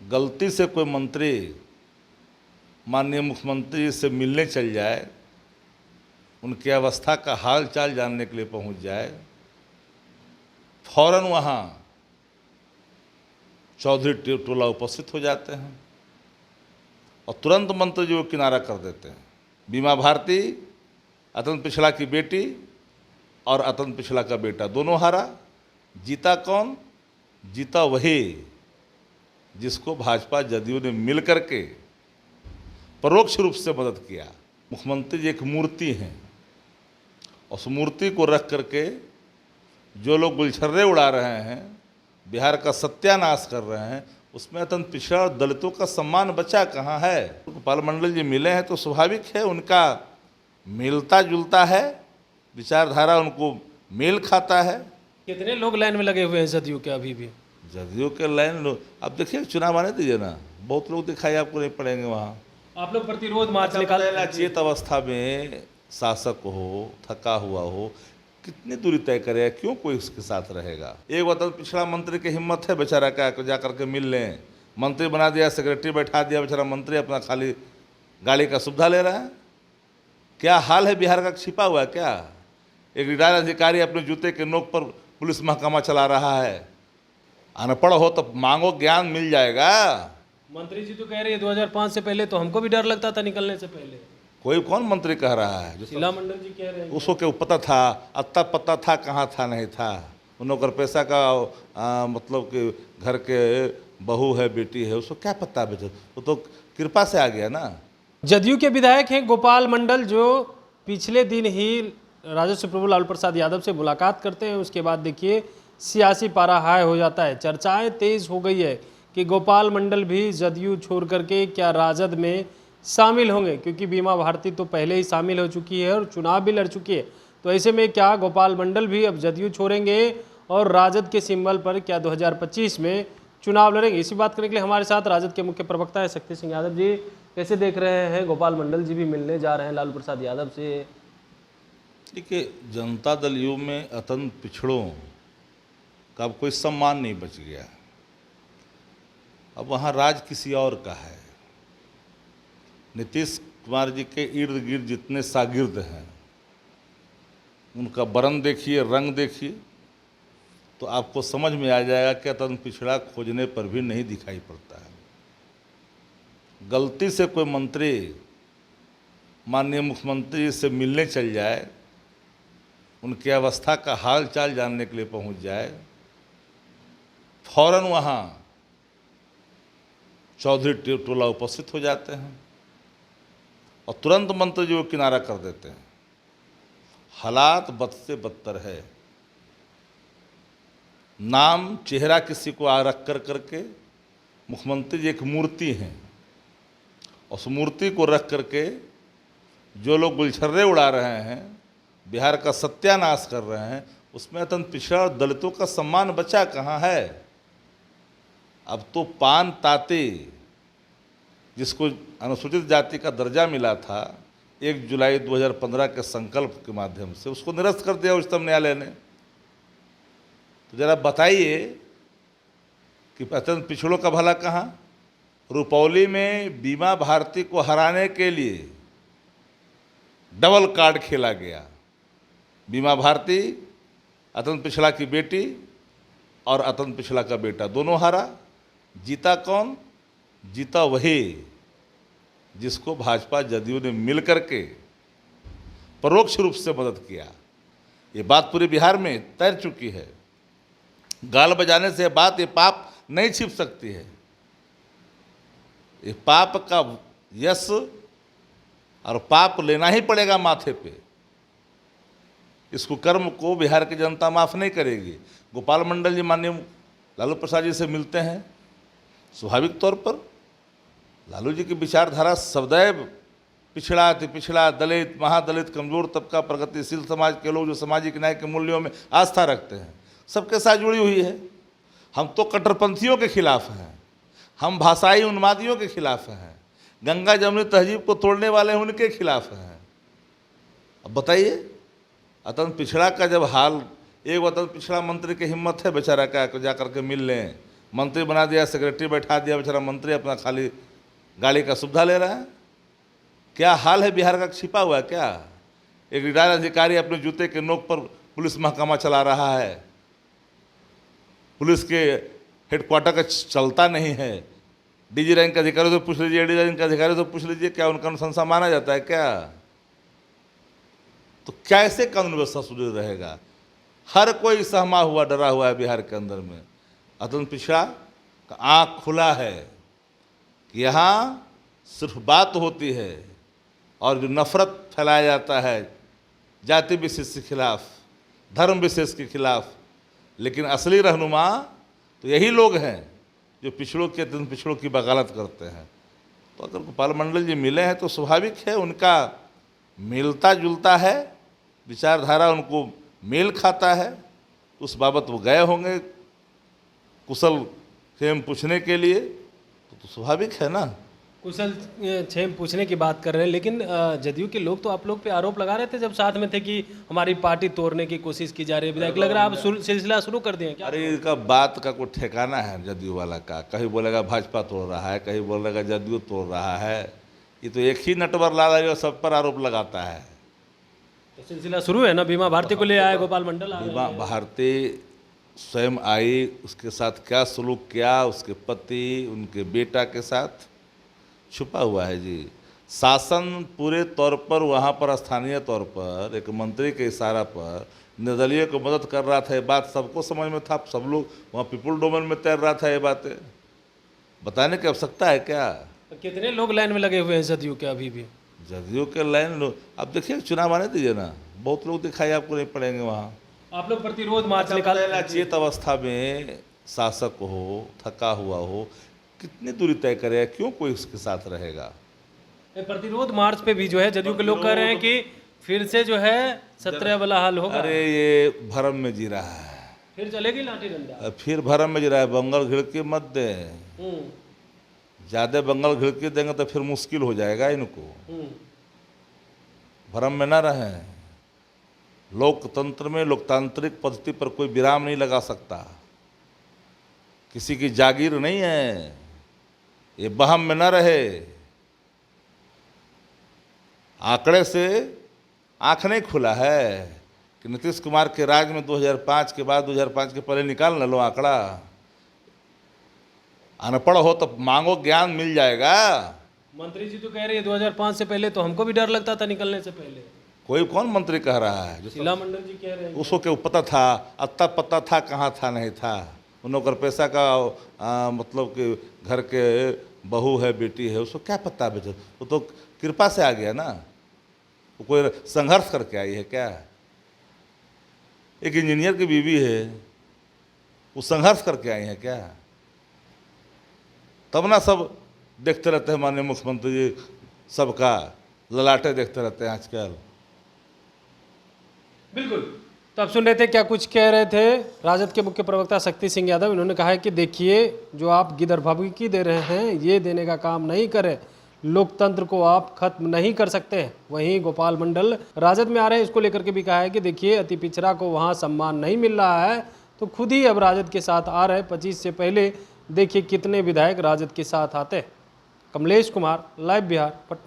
गलती से कोई मंत्री माननीय मुख्यमंत्री से मिलने चल जाए, उनकी अवस्था का हाल चाल जानने के लिए पहुंच जाए, फौरन वहां चौधरी टोला उपस्थित हो जाते हैं और तुरंत मंत्री जी को किनारा कर देते हैं। बीमा भारती, अतंत पिछड़ा की बेटी और अतंत पिछड़ा का बेटा दोनों हारा। जीता कौन? जीता वही जिसको भाजपा जदयू ने मिल करके परोक्ष रूप से मदद किया। मुख्यमंत्री जी एक मूर्ति हैं, उस मूर्ति को रख करके जो लोग गुलछर्रे उड़ा रहे हैं, बिहार का सत्यानाश कर रहे हैं, उसमें अत्यंत पिछड़ा और दलितों का सम्मान बचा कहाँ है? गोपाल मंडल जी मिले हैं तो स्वाभाविक है, उनका मिलता जुलता है, विचारधारा उनको मेल खाता है। कितने लोग लाइन में लगे हुए हैं जदयू के अभी भी? जदयू के लाइन अब देखिए, चुनाव आने दीजिए ना, बहुत लोग दिखाई आपको नहीं पड़ेंगे वहाँ। आप लोग प्रतिरोध मार्च निकाल चेत अवस्था में शासक हो, थका हुआ हो, कितनी दूरी तय करे? क्यों कोई उसके साथ रहेगा? एक वतन पिछड़ा मंत्री की हिम्मत है बेचारा क्या जा करके मिल लें? मंत्री बना दिया, सेक्रेटरी बैठा दिया, बेचारा मंत्री अपना खाली गाड़ी का सुविधा ले रहा है। क्या हाल है बिहार का? छिपा हुआ है क्या? एक रिटायर्ड अधिकारी अपने जूते के नोक पर पुलिस महकमा चला रहा है। अनपढ़ हो तो मांगो, ज्ञान मिल जाएगा। मंत्री जी तो कह रहे हैं 2005 से पहले तो हमको भी डर लगता था निकलने से पहले। कोई कौन मंत्री कह रहा है? जो शीला मंडल जी कह रहे हैं। उसको क्या पता था? अत्ता पता था, कहाँ था नहीं था। उन पैसा का मतलब कि घर के बहू है, बेटी है, उसको क्या पता है? बेटा वो तो कृपा से आ गया ना। जदयू के विधायक हैं गोपाल मंडल, जो पिछले दिन ही राजस्व प्रभु लालू प्रसाद यादव से मुलाकात करते हैं। उसके बाद देखिए सियासी पारा हाई हो जाता है। चर्चाएं तेज हो गई है कि गोपाल मंडल भी जदयू छोड़ करके क्या राजद में शामिल होंगे, क्योंकि बीमा भारती तो पहले ही शामिल हो चुकी है और चुनाव भी लड़ चुकी है। तो ऐसे में क्या गोपाल मंडल भी अब जदयू छोड़ेंगे और राजद के सिंबल पर क्या 2025 में चुनाव लड़ेंगे? इसी बात करने के लिए हमारे साथ राजद के मुख्य प्रवक्ता है शक्ति सिंह यादव जी। कैसे देख रहे हैं, गोपाल मंडल जी भी मिलने जा रहे हैं लालू प्रसाद यादव से? देखिए, जनता दल यू में अतंत पिछड़ों का अब कोई सम्मान नहीं बच गया। अब वहाँ राज किसी और का है। नीतीश कुमार जी के इर्द गिर्द जितने शागिर्द हैं, उनका बरन देखिए, रंग देखिए, तो आपको समझ में आ जाएगा कि अतंत पिछड़ा खोजने पर भी नहीं दिखाई पड़ता है। गलती से कोई मंत्री माननीय मुख्यमंत्री से मिलने चल जाए, उनकी अवस्था का हाल चाल जानने के लिए पहुंच जाए, फौरन वहां चौधरी टोला उपस्थित हो जाते हैं और तुरंत मंत्री जी को किनारा कर देते हैं। हालात बद से बदतर है। नाम चेहरा किसी को आ रख कर करके मुख्यमंत्री जी एक मूर्ति हैं, उस मूर्ति को रख करके जो लोग गुलछर्रे उड़ा रहे हैं, बिहार का सत्यानाश कर रहे हैं, उसमें अत्यंत पिछड़ा और दलितों का सम्मान बचा कहाँ है? अब तो पान ताते, जिसको अनुसूचित जाति का दर्जा मिला था 1 जुलाई 2015 के संकल्प के माध्यम से, उसको निरस्त कर दिया उच्चतम न्यायालय ने। तो जरा बताइए कि अत्यंत पिछड़ों का भला कहाँ? रुपौली में बीमा भारती को हराने के लिए डबल कार्ड खेला गया। बीमा भारती, अतंत पिछड़ा की बेटी और अतंत पिछड़ा का बेटा दोनों हारा। जीता कौन? जीता वही जिसको भाजपा जदयू ने मिल करके परोक्ष रूप से मदद किया। ये बात पूरे बिहार में तैर चुकी है। गाल बजाने से बात, ये पाप नहीं छिप सकती है। ये पाप का यश और पाप लेना ही पड़ेगा माथे पे। इसको कर्म को बिहार की जनता माफ़ नहीं करेगी। गोपाल मंडल जी माननीय लालू प्रसाद जी से मिलते हैं, स्वाभाविक तौर पर लालू जी की विचारधारा सदैव पिछड़ा, अति पिछड़ा, दलित, महादलित, कमजोर तबका, प्रगतिशील समाज के लोग जो सामाजिक न्याय के मूल्यों में आस्था रखते हैं, सबके साथ जुड़ी हुई है। हम तो कट्टरपंथियों के खिलाफ हैं, हम भाषाई उन्मादियों के खिलाफ हैं, गंगा जमुनी तहजीब को तोड़ने वाले हैं उनके खिलाफ हैं। अब बताइए, अतंत पिछड़ा का जब हाल, एक अतंत पिछड़ा मंत्री की हिम्मत है बेचारा क्या जा करके मिल लें? मंत्री बना दिया, सेक्रेटरी बैठा दिया, बेचारा मंत्री अपना खाली गाड़ी का सुविधा ले रहा है। क्या हाल है बिहार का, छिपा हुआ है क्या? एक रिटायर्ड अधिकारी अपने जूते के नोक पर पुलिस महकमा चला रहा है, पुलिस के हेडक्वार्टर का चलता नहीं है। डीजी रैंक के अधिकारी से पूछ लीजिए, एडीजी रैंक के अधिकारी से पूछ लीजिए, क्या उनका अनुशंसा माना जाता है क्या? तो कैसे कानून व्यवस्था सुदृढ़ रहेगा? हर कोई सहमा हुआ, डरा हुआ है बिहार के अंदर में। अत्यंत पिछड़ा का आँख खुला है कि यहाँ सिर्फ बात होती है और जो नफरत फैलाया जाता है जाति विशेष के खिलाफ, धर्म विशेष के खिलाफ, लेकिन असली रहनुमा तो यही लोग हैं जो पिछड़ों के अत्यंत पिछड़ों की वकालत करते हैं। तो अगर गोपाल मंडल जी मिले हैं तो स्वाभाविक है, उनका मिलता जुलता है, विचारधारा उनको मेल खाता है, उस बाबत वो गए होंगे कुशल क्षेम पूछने के लिए, तो स्वाभाविक है ना। कुशल क्षेम पूछने की बात कर रहे हैं, लेकिन जदयू के लोग तो आप लोग पे आरोप लगा रहे थे जब साथ में थे कि हमारी पार्टी तोड़ने की कोशिश की जा रही है। विधायक लग रहा है आप सिलसिला शुरू कर दिए क्या? अरे इनका बात का कोई ठिकाना है जदयू वाला का? कहीं बोलेगा भाजपा तोड़ रहा है, कहीं बोलेगा जदयू तोड़ रहा है। ये तो एक ही नटवर लाल है जो सब पर आरोप लगाता है। तो सिलसिला शुरू है ना, बीमा भारती को ले आए गोपाल मंडल आ रहे हैं। बीमा भारती स्वयं आई, उसके साथ क्या सलूक किया, उसके पति उनके बेटा के साथ छुपा हुआ है जी। शासन पूरे तौर पर वहाँ पर स्थानीय तौर पर एक मंत्री के इशारा पर निर्दलीय को मदद कर रहा था। ये बात सबको समझ में था, सब लोग वहाँ पीपुल डोमेन में तैर रहा था। ये बातें बताने की आवश्यकता है क्या? तो कितने लोग लाइन में लगे हुए हैं जदयू के अभी भी? जदयू के लाइन अब देखिए, चुनाव आने दीजिए ना, बहुत लोग दिखाई आपको नहीं पड़ेंगे वहाँ। आप लोग प्रतिरोध मार्च निकाल चेत अवस्था में शासक हो, थका हुआ हो, कितनी दूरी तय करेगा? क्यों कोई उसके साथ रहेगा? प्रतिरोध मार्च पे भी जो है जदयू के लोग कह रहे हैं कि फिर से जो है 17 वाला हाल होगा। अरे ये भरम में जी रहा है, फिर चलेगी लाठी डंडा। फिर भरम में जी रहा है। बंगल घिड़की मत दे, ज़्यादा बंगल घिड़की देंगे तो फिर मुश्किल हो जाएगा इनको। भरम में ना रहें। लोकतंत्र में, लोकतांत्रिक पद्धति पर कोई विराम नहीं लगा सकता, किसी की जागीर नहीं है। ये बहम में न रहे। आंकड़े से आंख नहीं खुला है कि नीतीश कुमार के राज में 2005 के बाद, 2005 के पहले निकाल न लो आंकड़ा। अनपढ़ हो तो मांगो, ज्ञान मिल जाएगा। मंत्री जी तो कह रहे हैं 2005 से पहले तो हमको भी डर लगता था निकलने से पहले। कोई कौन मंत्री कह रहा है? जो शीला मंडल जी कह रहे हैं। उसको क्या पता था? अत्ता पता था, कहाँ था नहीं था। नौकर पैसा का मतलब कि घर के बहू है, बेटी है, उसको क्या पता बेटा? वो तो कृपा से आ गया ना, वो कोई संघर्ष करके आई है क्या? एक इंजीनियर की बीवी है, वो संघर्ष करके आई है क्या? तब ना सब देखते रहते हैं माननीय मुख्यमंत्री जी, सबका ललाटे देखते रहते हैं आजकल। बिल्कुल। तो आप सुन रहे थे क्या कुछ कह रहे थे राजद के मुख्य प्रवक्ता शक्ति सिंह यादव। इन्होंने कहा है कि देखिए, जो आप गिदरभगी दे रहे हैं ये देने का काम नहीं करें, लोकतंत्र को आप खत्म नहीं कर सकते। वहीं गोपाल मंडल राजद में आ रहे हैं, इसको लेकर के भी कहा है कि देखिए, अति पिछड़ा को वहाँ सम्मान नहीं मिल रहा है तो खुद ही अब राजद के साथ आ रहे। 25 से पहले देखिए कितने विधायक राजद के साथ आते। कमलेश कुमार, लाइव बिहार, पटना।